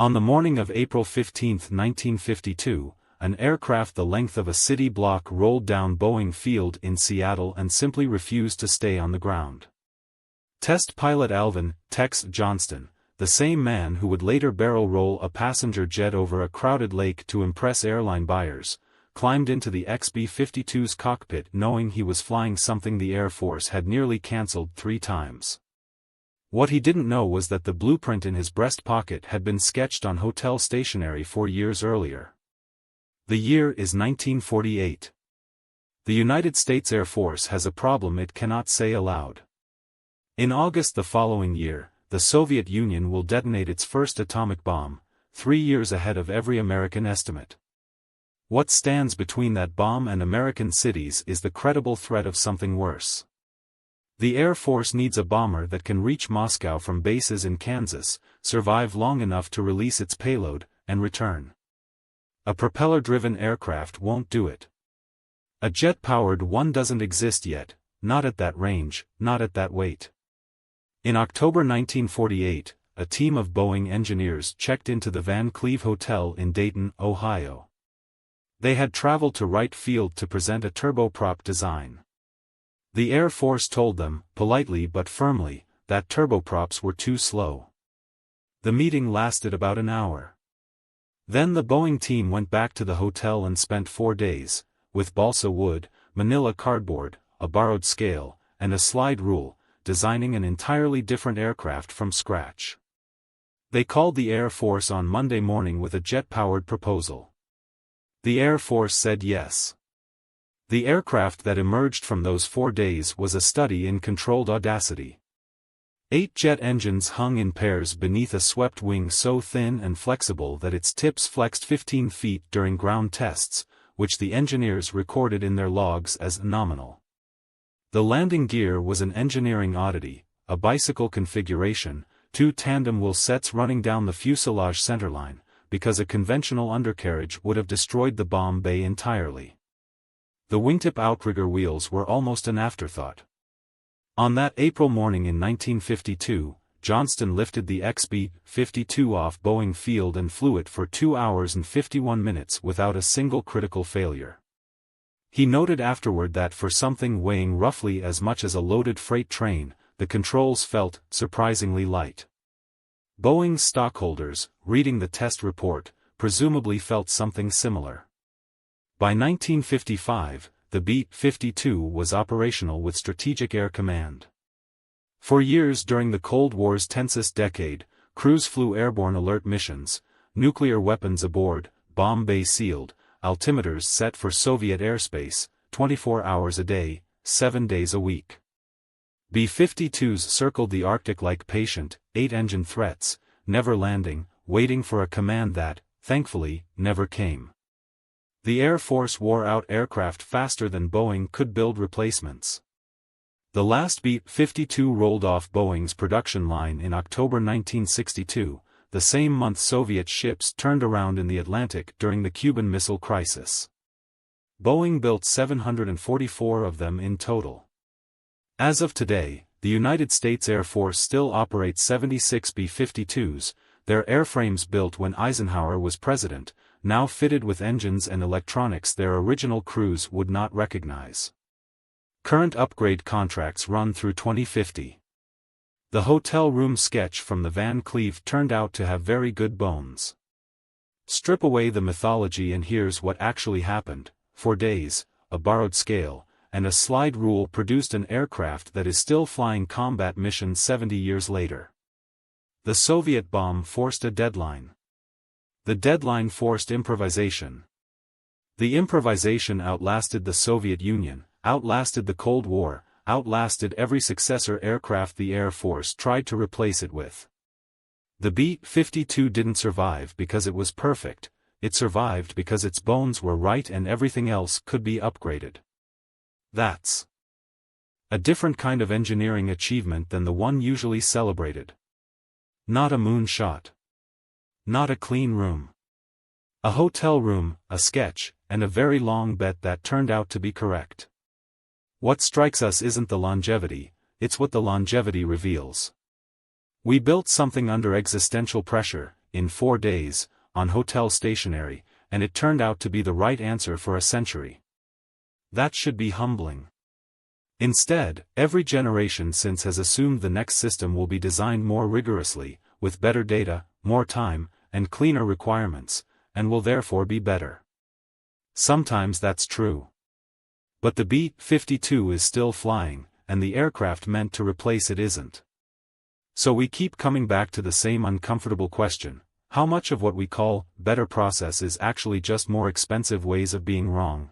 On the morning of April 15, 1952, an aircraft the length of a city block rolled down Boeing Field in Seattle and simply refused to stay on the ground. Test pilot Alvin "Tex" Johnston, the same man who would later barrel roll a passenger jet over a crowded lake to impress airline buyers, climbed into the B-52's cockpit knowing he was flying something the Air Force had nearly cancelled 3 times. What he didn't know was that the blueprint in his breast pocket had been sketched on hotel stationery 4 years earlier. The year is 1948. The United States Air Force has a problem it cannot say aloud. In August the following year, the Soviet Union will detonate its first atomic bomb, 3 years ahead of every American estimate. What stands between that bomb and American cities is the credible threat of something worse. The Air Force needs a bomber that can reach Moscow from bases in Kansas, survive long enough to release its payload, and return. A propeller-driven aircraft won't do it. A jet-powered one doesn't exist yet, not at that range, not at that weight. In October 1948, a team of Boeing engineers checked into the Van Cleve Hotel in Dayton, Ohio. They had traveled to Wright Field to present a turboprop design. The Air Force told them, politely but firmly, that turboprops were too slow. The meeting lasted about an hour. Then the Boeing team went back to the hotel and spent 4 days, with balsa wood, manila cardboard, a borrowed scale, and a slide rule, designing an entirely different aircraft from scratch. They called the Air Force on Monday morning with a jet-powered proposal. The Air Force said yes. The aircraft that emerged from those 4 days was a study in controlled audacity. 8 jet engines hung in pairs beneath a swept wing so thin and flexible that its tips flexed 15 feet during ground tests, which the engineers recorded in their logs as nominal. The landing gear was an engineering oddity, a bicycle configuration, 2 tandem wheel sets running down the fuselage centerline, because a conventional undercarriage would have destroyed the bomb bay entirely. The wingtip outrigger wheels were almost an afterthought. On that April morning in 1952, Johnston lifted the B-52 off Boeing Field and flew it for 2 hours and 51 minutes without a single critical failure. He noted afterward that for something weighing roughly as much as a loaded freight train, the controls felt surprisingly light. Boeing's stockholders, reading the test report, presumably felt something similar. By 1955, the B-52 was operational with Strategic Air Command. For years during the Cold War's tensest decade, crews flew airborne alert missions, nuclear weapons aboard, bomb bay sealed, altimeters set for Soviet airspace, 24 hours a day, 7 days a week. B-52s circled the Arctic like patient, 8-engine threats, never landing, waiting for a command that, thankfully, never came. The Air Force wore out aircraft faster than Boeing could build replacements. The last B-52 rolled off Boeing's production line in October 1962, the same month Soviet ships turned around in the Atlantic during the Cuban Missile Crisis. Boeing built 744 of them in total. As of today, the United States Air Force still operates 76 B-52s, their airframes built when Eisenhower was president, now fitted with engines and electronics their original crews would not recognize. Current upgrade contracts run through 2050. The hotel room sketch from the Van Cleve turned out to have very good bones. Strip away the mythology and here's what actually happened. 4 days, a borrowed scale, and a slide rule produced an aircraft that is still flying combat missions 70 years later. The Soviet bomb forced a deadline. The deadline forced improvisation. The improvisation outlasted the Soviet Union, outlasted the Cold War, outlasted every successor aircraft the Air Force tried to replace it with. The B-52 didn't survive because it was perfect, it survived because its bones were right and everything else could be upgraded. That's a different kind of engineering achievement than the one usually celebrated. Not a moonshot. Not a clean room. A hotel room, a sketch, and a very long bet that turned out to be correct. What strikes us isn't the longevity, it's what the longevity reveals. We built something under existential pressure, in 4 days, on hotel stationery, and it turned out to be the right answer for a century. That should be humbling. Instead, every generation since has assumed the next system will be designed more rigorously, with better data, more time, and cleaner requirements, and will therefore be better. Sometimes that's true. But the B-52 is still flying, and the aircraft meant to replace it isn't. So we keep coming back to the same uncomfortable question: how much of what we call better process is actually just more expensive ways of being wrong?